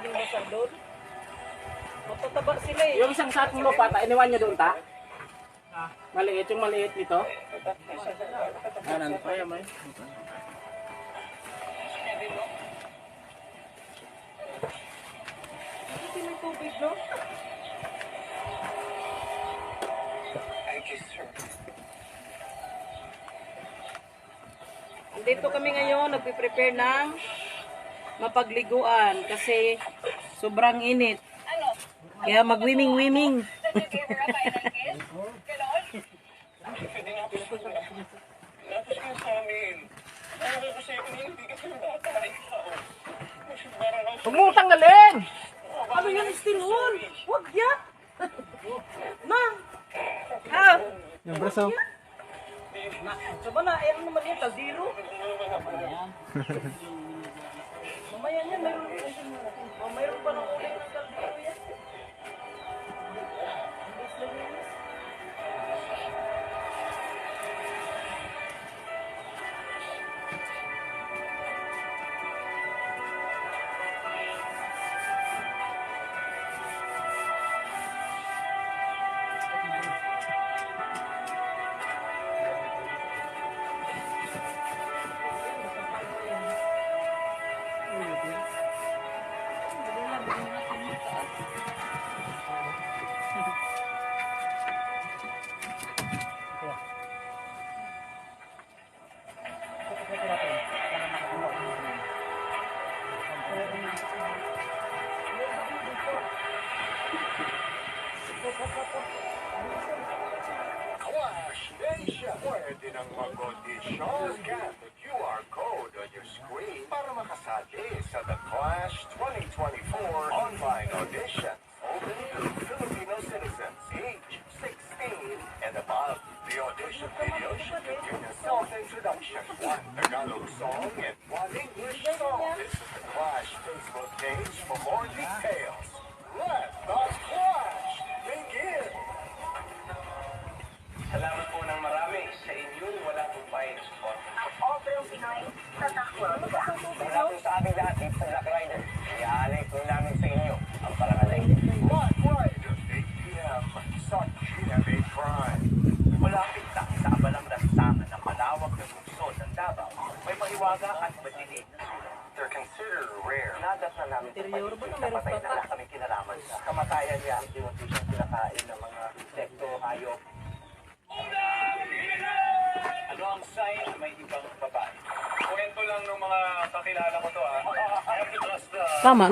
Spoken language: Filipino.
pwedeng basa doon. Matataba sila eh. Yung isang sakong lupa, iniwan nyo doon ta? Maliit, yung maliit nito. Nandito pa yan, may. Kasi may tubig, no? Dito kami ngayon, nagpe-prepare ng mapagliguan kasi sobrang init. Kaya mag-swimming-swimming. Huwag mo tanggalin! Ano yan, still-on? Huwag yan! Mang! Ah! Yung braso. Saba na, ano naman yan, kaldero? Mamaya niya, mayroon pa ng ulit ng kaldero yan. Clash Nation! Pwede nang mag-audition. Scan the QR code on your screen para makasali sa The Clash 2024 online audition. Open to Filipino citizens age 16 and above. The audition video should contain a self-introduction, one Tagalog song, and one English song. Visit the Clash Facebook page for more details. Let the Clash begin! Salamat po ng marami sa inyong wala pong bayad support. All Pero Pinoy sa takbo. Mula po sa aming lahat dito sa Black Rider, iaalay po namin sa inyo ang parangalay. Black Rider, 8 p.m. sa GMA Prime. Malapit lang sa abalang lansangan ng malawak na lungsod ng Davao, may mahiwaga at madilim na sulok. They're considered rare. Nadat na namin sa Interior ba na paligid na meron patay pa na pa? wala kami kinalaman sa kamatayan niya. Hindi siyang kinakain ng mga insekto, hayop. Ano ang sign na may ibang babae? Kwento lang ng mga kakilala ko to, ha? Tama.